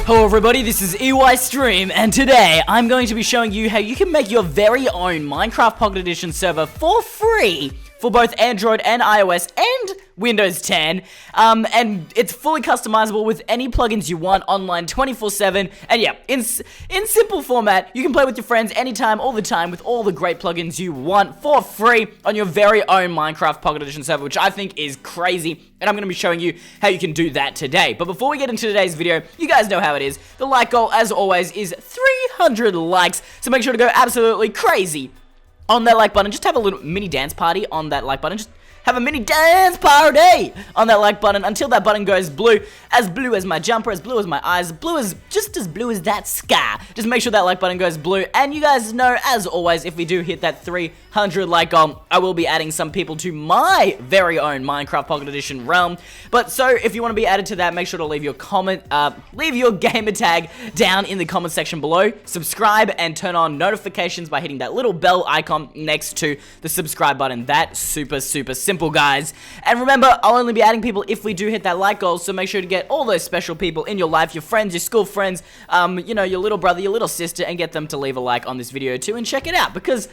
Hello everybody, this is Eystreem, and today I'm going to be showing you how you can make your very own Minecraft Pocket Edition server for free for both Android and iOS and Windows 10, and it's fully customizable with any plugins you want online 24/7, and yeah, in simple format, you can play with your friends anytime, all the time, with all the great plugins you want for free on your very own Minecraft Pocket Edition server, which I think is crazy, and I'm going to be showing you how you can do that today. But before we get into today's video, you guys know how it is. The like goal, as always, is 300 likes, so make sure to go absolutely crazy on that like button. Just have a little mini dance party on that like button. Just have a mini dance party on that like button until that button goes blue as my jumper, as blue as my eyes, just as blue as that sky. Just make sure that like button goes blue, and you guys know, as always, if we do hit that 300 like goal, I will be adding some people to my very own Minecraft Pocket Edition realm. But so, if you want to be added to that, make sure to leave your comment, leave your gamer tag down in the comment section below, subscribe, and turn on notifications by hitting that little bell icon next to the subscribe button. That's super simple, guys. And remember, I'll only be adding people if we do hit that like goal, so make sure to get all those special people in your life, your friends, your school friends, you know, your little brother, your little sister, and get them to leave a like on this video too and check it out, because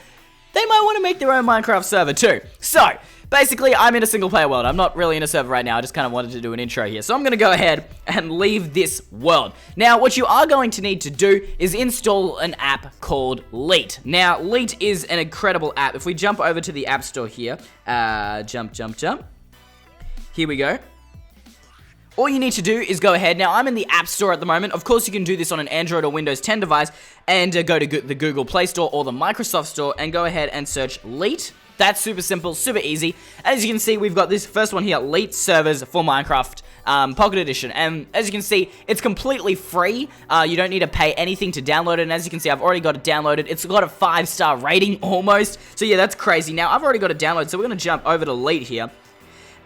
they might want to make their own Minecraft server too. So, basically, I'm in a single player world. I'm not really in a server right now. I just kind of wanted to do an intro here. So I'm going to go ahead and leave this world. Now, what you are going to need to do is install an app called LEET. Now, LEET is an incredible app. If we jump over to the App Store here, jump. Here we go. All you need to do is go ahead. Now, I'm in the App Store at the moment. Of course, you can do this on an Android or Windows 10 device and go to the Google Play Store or the Microsoft Store and go ahead and search LEET. That's super simple, super easy. As you can see, we've got this first one here, LEET Servers for Minecraft Pocket Edition. And as you can see, it's completely free. You don't need to pay anything to download it. And as you can see, I've already got it downloaded. It's got a 5-star rating almost. So yeah, that's crazy. Now, I've already got it downloaded, so we're going to jump over to LEET here.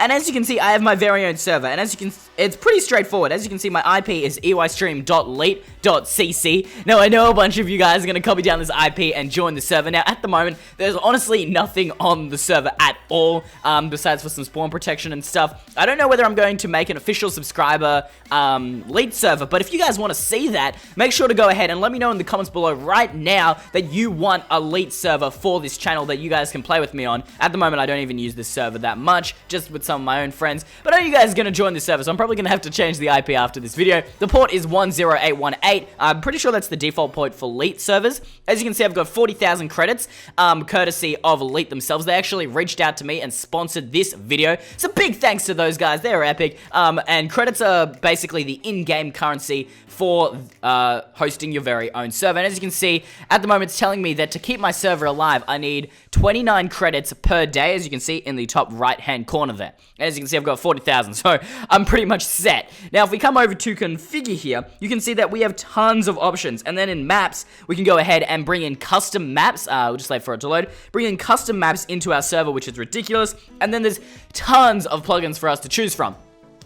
And as you can see, I have my very own server, and as you can, it's pretty straightforward. As you can see, my IP is eystream.leet.cc. Now, I know a bunch of you guys are going to copy down this IP and join the server. Now, at the moment, there's honestly nothing on the server at all, besides for some spawn protection and stuff. I don't know whether I'm going to make an official subscriber LEET server, but if you guys want to see that, make sure to go ahead and let me know in the comments below right now that you want a LEET server for this channel that you guys can play with me on. At the moment, I don't even use this server that much, just with some of my own friends, but I know you guys are going to join this server, so I'm probably going to have to change the IP after this video. The port is 10818. I'm pretty sure that's the default port for LEET servers. As you can see, I've got 40,000 credits, courtesy of LEET themselves. They actually reached out to me and sponsored this video, so big thanks to those guys. They're epic, and credits are basically the in-game currency for hosting your very own server. And as you can see, at the moment, it's telling me that to keep my server alive, I need 29 credits per day, as you can see in the top right-hand corner there. And as you can see, I've got 40,000, so I'm pretty much set. Now, if we come over to configure here, you can see that we have tons of options. And then in maps, we can go ahead and bring in custom maps. We'll just wait for it to load. Bring in custom maps into our server, which is ridiculous. And then there's tons of plugins for us to choose from.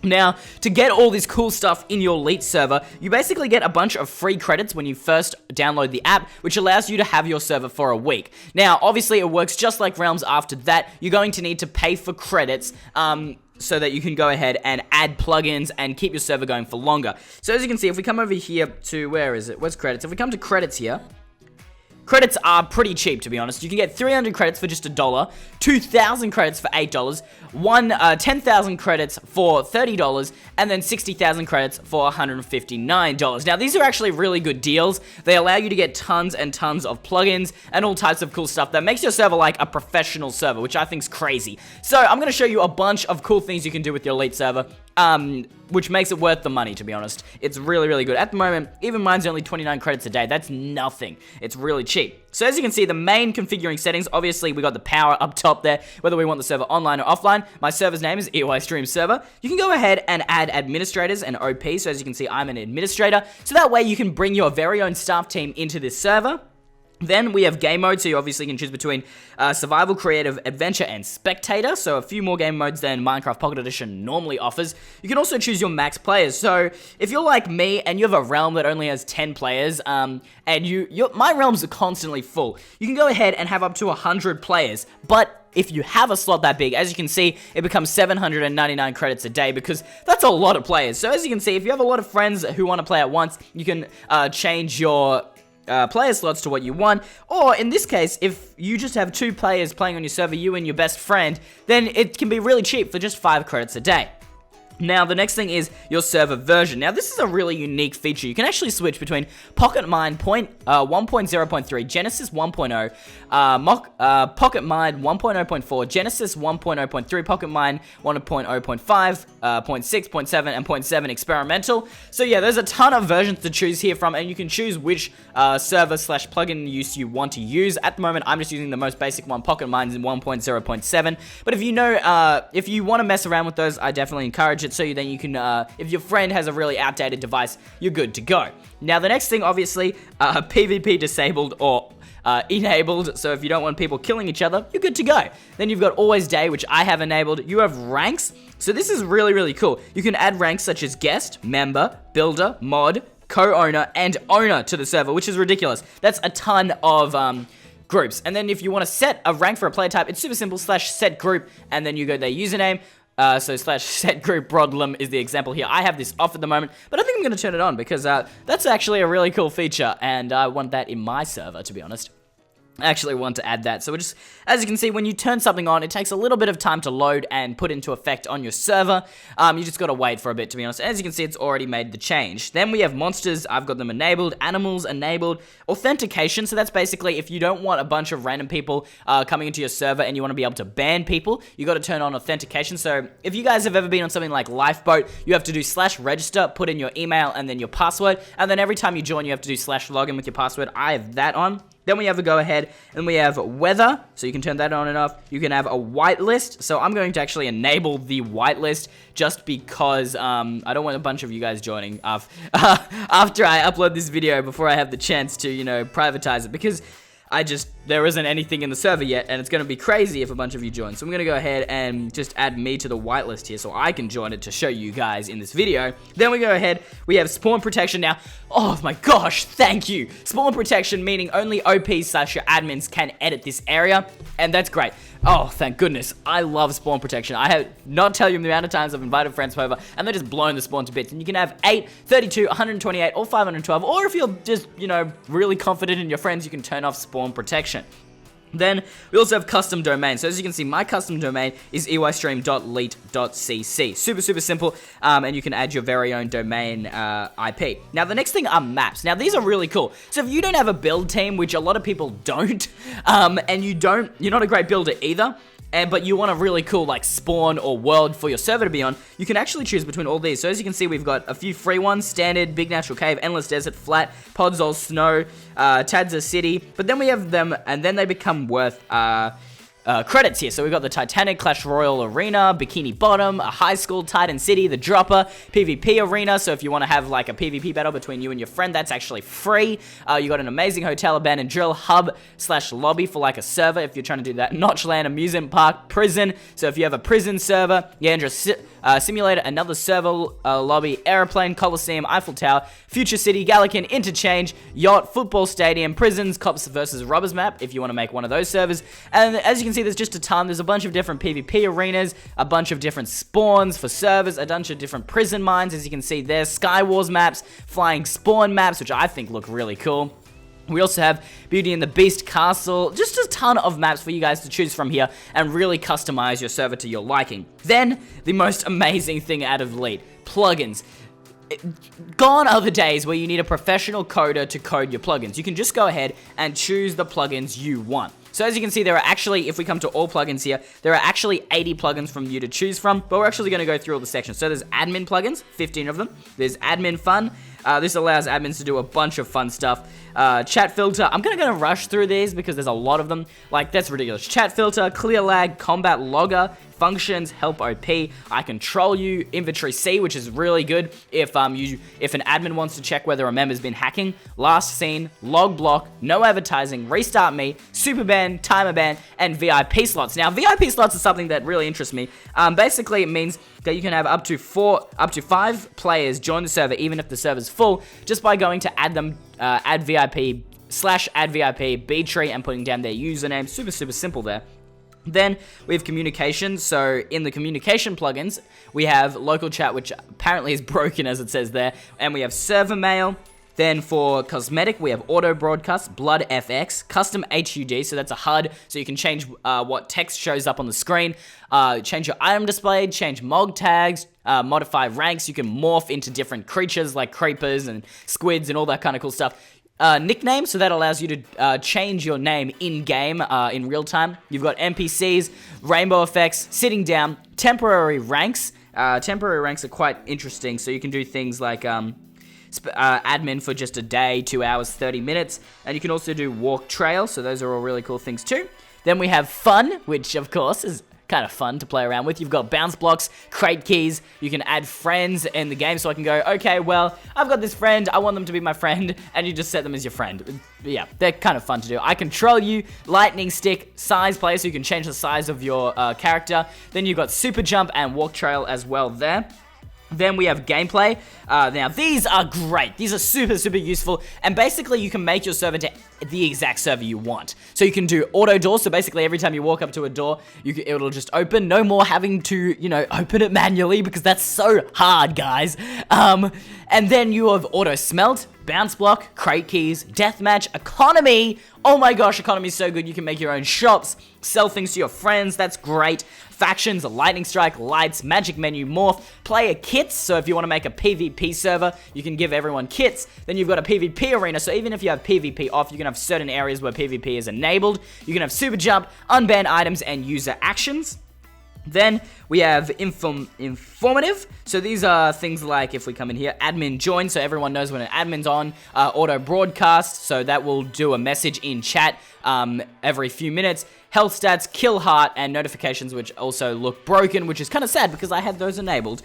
Now, to get all this cool stuff in your LEET server, you basically get a bunch of free credits when you first download the app, which allows you to have your server for a week. Now, obviously, it works just like Realms after that. You're going to need to pay for credits, so that you can go ahead and add plugins and keep your server going for longer. So as you can see, if we come over here to, where is it? Where's credits? If we come to credits here, credits are pretty cheap, to be honest. You can get 300 credits for just $1, 2,000 credits for $8, 10,000 credits for $30, and then 60,000 credits for $159. Now, these are actually really good deals. They allow you to get tons and tons of plugins and all types of cool stuff that makes your server like a professional server, which I think is crazy. So, I'm going to show you a bunch of cool things you can do with your LEET server, which makes it worth the money, to be honest. It's really good. At the moment, even mine's only 29 credits a day. That's nothing. It's really cheap. So as you can see, the main configuring settings, obviously we got the power up top there, whether we want the server online or offline. My server's name is Eystreem server. You can go ahead and add administrators and OP. So as you can see, I'm an administrator. So that way you can bring your very own staff team into this server. Then we have game mode, so you obviously can choose between survival, creative, adventure, and spectator. So a few more game modes than Minecraft Pocket Edition normally offers. You can also choose your max players. So if you're like me and you have a realm that only has 10 players, and my realms are constantly full, you can go ahead and have up to 100 players. But if you have a slot that big, as you can see, it becomes 799 credits a day because that's a lot of players. So as you can see, if you have a lot of friends who want to play at once, you can change your player slots to what you want, or in this case, if you just have 2 players playing on your server, you and your best friend, then it can be really cheap for just 5 credits a day. Now, the next thing is your server version. Now, this is a really unique feature. You can actually switch between Pocket Mine 1.0.3, Genesis 1.0, Pocket Mine 1.0.4, Genesis 1.0.3, Pocket Mine 1.0.5, 0.6, 0.7, and 0.7 experimental. So yeah, there's a ton of versions to choose here from, and you can choose which server / plugin use you want to use. At the moment, I'm just using the most basic one, Pocket Mine's in 1.0.7. But if you know, if you want to mess around with those, I definitely encourage it, so then you can, if your friend has a really outdated device, you're good to go. Now, the next thing, obviously, PvP disabled or enabled, so if you don't want people killing each other, you're good to go. Then you've got Always Day, which I have enabled. You have ranks, so this is really, really cool. You can add ranks such as guest, member, builder, mod, co-owner, and owner to the server, which is ridiculous. That's a ton of groups. And then if you want to set a rank for a player type, it's super simple, /set group, and then you go their username. So /set group Brodlem is the example here. I have this off at the moment, but I think I'm going to turn it on because that's actually a really cool feature, and I want that in my server, to be honest. I actually want to add that. So just, as you can see, when you turn something on, it takes a little bit of time to load and put into effect on your server. You just got to wait for a bit, to be honest. As you can see, it's already made the change. Then we have monsters. I've got them enabled. Animals enabled. Authentication. So that's basically if you don't want a bunch of random people coming into your server and you want to be able to ban people, you got to turn on authentication. So if you guys have ever been on something like Lifeboat, you have to do /register, put in your email and then your password, and then every time you join, you have to do /login with your password. I have that on. Then we have a go ahead, and we have weather, so you can turn that on and off. You can have a whitelist, so I'm going to actually enable the whitelist just because I don't want a bunch of you guys joining after I upload this video before I have the chance to, privatize it, because there isn't anything in the server yet, and it's going to be crazy if a bunch of you join. So I'm going to go ahead and just add me to the whitelist here so I can join it to show you guys in this video. Then we go ahead, we have spawn protection now. Oh my gosh, thank you. Spawn protection meaning only OPs / your admins can edit this area, and that's great. Oh, thank goodness. I love spawn protection. I have not tell you the amount of times I've invited friends over and they're just blowing the spawn to bits. And you can have 8, 32, 128, or 512. Or if you're just, really confident in your friends, you can turn off spawn protection. Then we also have custom domain. So as you can see, my custom domain is eystream.leet.cc. Super, super simple. And you can add your very own domain IP. Now, the next thing are maps. Now, these are really cool. So if you don't have a build team, which a lot of people don't, and you're not a great builder either, but you want a really cool spawn or world for your server to be on, you can actually choose between all these. So as you can see, we've got a few free ones: standard, big natural cave, endless desert, flat, podzol, snow, Tadza city. But then we have them, and then they become worth credits here. So we've got the Titanic, Clash Royale Arena, Bikini Bottom, a High School, Titan City, the Dropper, PvP Arena. So if you want to have a PvP battle between you and your friend, that's actually free. You got an amazing hotel, abandoned drill, hub / lobby for a server if you're trying to do that. Notchland, amusement park, prison. So if you have a prison server, Yandra Simulator, another server lobby, airplane, Coliseum, Eiffel Tower, Future City, Gallican, Interchange, Yacht, Football Stadium, prisons, cops versus robbers map if you want to make one of those servers. And as you can see, there's just a ton. There's a bunch of different PvP arenas, a bunch of different spawns for servers, a bunch of different prison mines, as you can see there, Sky Wars maps, flying spawn maps, which I think look really cool. We also have Beauty and the Beast Castle, just a ton of maps for you guys to choose from here and really customize your server to your liking. Then, the most amazing thing out of LEET, plugins. Gone are the days where you need a professional coder to code your plugins. You can just go ahead and choose the plugins you want. So as you can see, there are actually, if we come to all plugins here, there are actually 80 plugins from you to choose from, but we're actually going to go through all the sections. So there's admin plugins, 15 of them. There's admin fun, This allows admins to do a bunch of fun stuff. Chat filter, I'm gonna rush through these because there's a lot of them. Like, that's ridiculous. Chat filter, clear lag, combat logger, functions, help OP, I control you, inventory C, which is really good if an admin wants to check whether a member's been hacking, last seen, log block, no advertising, restart me, super ban, timer ban, and VIP slots. Now, VIP slots is something that really interests me. Basically, it means that you can have up to 5 players join the server even if the server's full, just by going to add VIP /add VIP B tree and putting down their username. Super simple there. Then we have communication. So in the communication plugins, we have local chat, which apparently is broken as it says there, and we have server mail. Then for cosmetic, we have auto broadcast, blood FX, custom HUD, so that's a HUD, so you can change what text shows up on the screen, change your item display, change mog tags, modify ranks. You can morph into different creatures like creepers and squids and all that kind of cool stuff. Nickname, so that allows you to change your name in-game, in real time. You've got NPCs, rainbow effects, sitting down, temporary ranks. Temporary ranks are quite interesting, so you can do things like admin for just a day, 2 hours, 30 minutes, and you can also do walk trail, so those are all really cool things too. Then we have fun, which of course is kind of fun to play around with. You've got bounce blocks, crate keys, you can add friends in the game, so I can go, okay, well, I've got this friend, I want them to be my friend, and you just set them as your friend. Yeah, they're kind of fun to do. I control you, lightning stick, size play, so you can change the size of your character. Then you've got super jump and walk trail as well there. Then we have gameplay. Now, these are great. These are super useful. And basically, you can make your server to the exact server you want. So you can do auto door. So basically, every time you walk up to a door, it'll just open. No more having to, open it manually because that's so hard, guys. And then you have auto smelt, bounce block, crate keys, deathmatch, economy. Oh my gosh, economy is so good. You can make your own shops, sell things to your friends. That's great. Factions, a lightning strike, lights, magic menu, morph, player kits. So if you want to make a PvP server, you can give everyone kits. Then you've got a PvP arena. So even if you have PvP off, you can have certain areas where PvP is enabled. You can have super jump, unbanned items, and user actions. Then we have informative. So these are things like, if we come in here, admin join, so everyone knows when an admin's on. Auto broadcast, so that will do a message in chat every few minutes. Health stats, kill heart, and notifications, which also look broken, which is kind of sad because I had those enabled.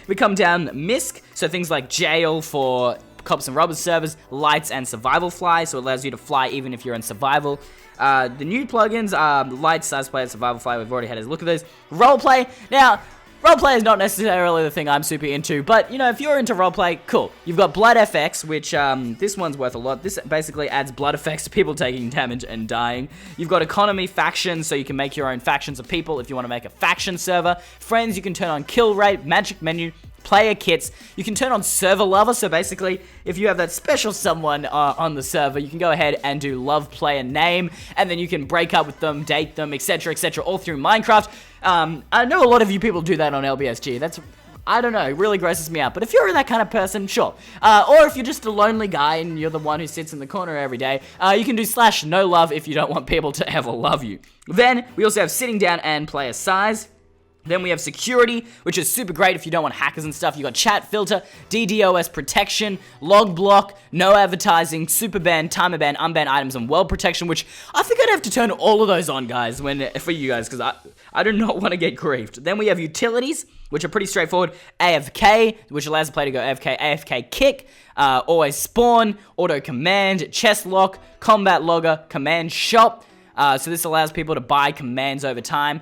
We come down MISC, so things like jail for cops and robbers servers, lights, and survival fly, so it allows you to fly even if you're in survival. The new plugins are light, size play, and survival fly. We've already had a look at those. Roleplay. Now, roleplay is not necessarily the thing I'm super into, but, if you're into roleplay, cool. You've got blood FX, which, this one's worth a lot. This basically adds blood effects to people taking damage and dying. You've got economy factions, so you can make your own factions of people if you want to make a faction server. Friends, you can turn on kill rate, magic menu, player kits. You can turn on server lover, so basically if you have that special someone on the server, you can go ahead and do love player name, and then you can break up with them, date them, etc, all through Minecraft. I know a lot of you people do that on LBSG. That's, I don't know, it really grosses me out, but if you're that kind of person, sure. Or if you're just a lonely guy and you're the one who sits in the corner every day, you can do /no love if you don't want people to ever love you. Then we also have sitting down and player size. Then we have security, which is super great if you don't want hackers and stuff. You got chat filter, DDoS protection, log block, no advertising, super ban, timer ban, unban items, and world protection, which I think I'd have to turn all of those on, guys, for you guys, because I do not want to get griefed. Then we have utilities, which are pretty straightforward. AFK, which allows the player to go AFK, AFK kick, always spawn, auto command, chest lock, combat logger, command shop. So this allows people to buy commands over time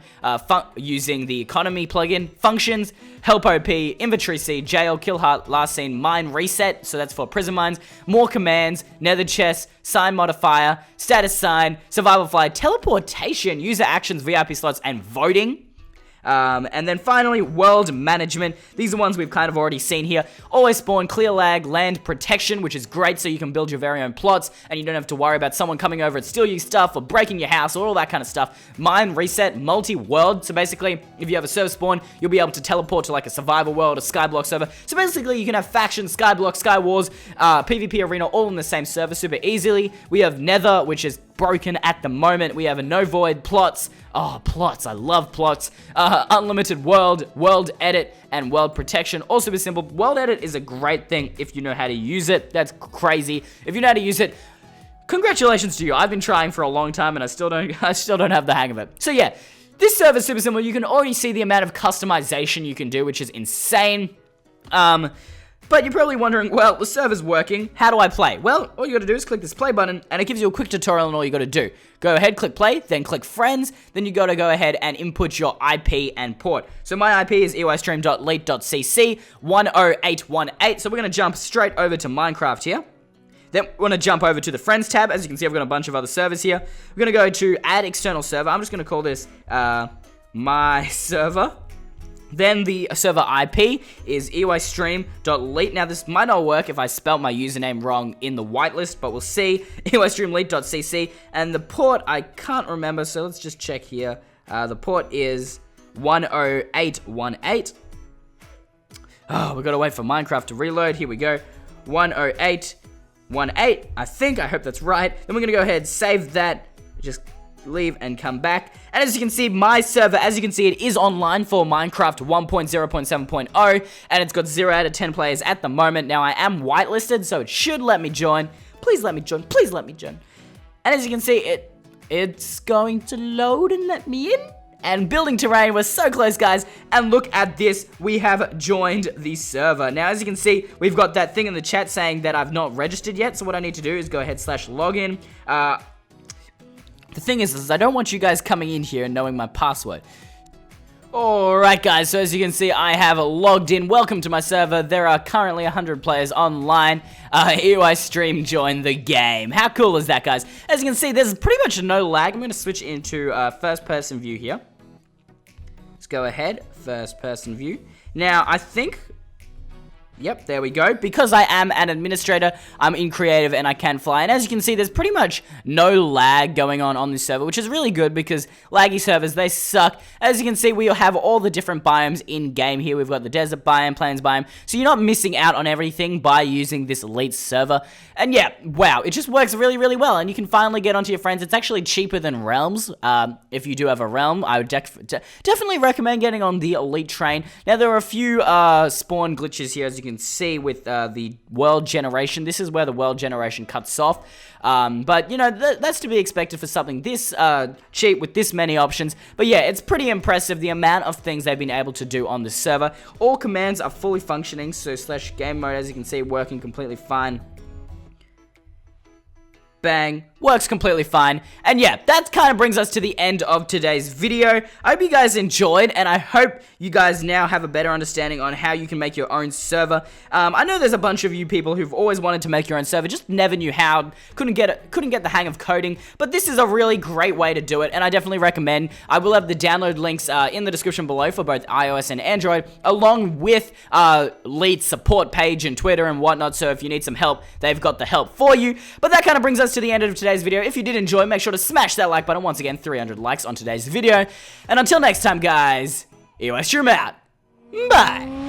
using the economy plugin. Functions, help OP, inventory C, jail, kill heart, last seen, mine reset, so that's for prison mines. More commands, nether chest, sign modifier, status sign, survival fly, teleportation, user actions, VIP slots, and voting. And then finally, world management. These are ones we've kind of already seen here. Always spawn, clear lag, land protection, which is great so you can build your very own plots and you don't have to worry about someone coming over and steal your stuff or breaking your house or all that kind of stuff. Mine reset, multi-world. So basically, if you have a server spawn, you'll be able to teleport to like a survival world, a skyblock server. So basically, you can have factions, skyblock, sky wars, PvP arena all in the same server super easily. We have nether, which is broken at the moment. We have a no void, plots. Oh, plots. I love plots. Unlimited world edit, and world protection. All super simple. World edit is a great thing if you know how to use it. That's crazy. If you know how to use it, congratulations to you. I've been trying for a long time and I still don't have the hang of it. So yeah, this server is super simple. You can already see the amount of customization you can do, which is insane. But you're probably wondering, well, the server's working. How do I play? Well, all you gotta do is click this play button, and it gives you a quick tutorial on all you gotta do. Go ahead, click play, then click friends, then you gotta go ahead and input your IP and port. So my IP is eystream.leet.cc 10818, so we're gonna jump straight over to Minecraft here. Then we're going to jump over to the Friends tab. As you can see, I've got a bunch of other servers here. We're going to go to Add External Server. I'm just going to call this My Server. Then the server IP is eystream.leet. Now, this might not work if I spelt my username wrong in the whitelist, but we'll see. eystreamleet.cc. And the port, I can't remember, so let's just check here. The port is 10818. Oh, we've got to wait for Minecraft to reload. Here we go. 10818, I hope that's right. Then we're gonna go ahead, save that, just leave and come back. And as you can see, my server, as you can see, it is online for Minecraft 1.0.7.0, and it's got 0 out of 10 players at the moment. Now, I am whitelisted, so it should let me join. Please let me join, please let me join. And as you can see, it's going to load and let me in. And building terrain, we're so close, guys. And look at this, we have joined the server. Now, as you can see, we've got that thing in the chat saying that I've not registered yet. So what I need to do is go ahead /login. The thing is I don't want you guys coming in here and knowing my password. Alright guys, so as you can see, I have logged in. Welcome to my server. There are currently 100 players online. Eystream joined the game. How cool is that, guys? As you can see, there's pretty much no lag. I'm going to switch into first person view here. Let's go ahead, first person view. Now, I think... Yep, there we go. Because I am an administrator, I'm in creative and I can fly. And as you can see, there's pretty much no lag going on this server, which is really good because laggy servers, they suck. As you can see, we have all the different biomes in game here. We've got the desert biome, plains biome. So you're not missing out on everything by using this LEET server. And yeah, wow, it just works really, really well. And you can finally get onto your friends. It's actually cheaper than Realms. If you do have a Realm, I would definitely recommend getting on the LEET train. Now, there are a few spawn glitches here, as you can see with the world generation. This is where the world generation cuts off. But, you know, that's to be expected for something this cheap with this many options. But yeah, it's pretty impressive the amount of things they've been able to do on this server. All commands are fully functioning, so /game mode, as you can see, working completely fine. Bang. Works completely fine. And yeah, that kind of brings us to the end of today's video. I hope you guys enjoyed, and I hope you guys now have a better understanding on how you can make your own server. I know there's a bunch of you people who've always wanted to make your own server, just never knew how, couldn't get the hang of coding, but this is a really great way to do it, and I definitely recommend. I will have the download links in the description below for both iOS and Android, along with LEET support page and Twitter and whatnot, so if you need some help, they've got the help for you. But that kind of brings us to the end of today's video. If you did enjoy, make sure to smash that like button. Once again, 300 likes on today's video. And until next time, guys, Eystreem out. Bye.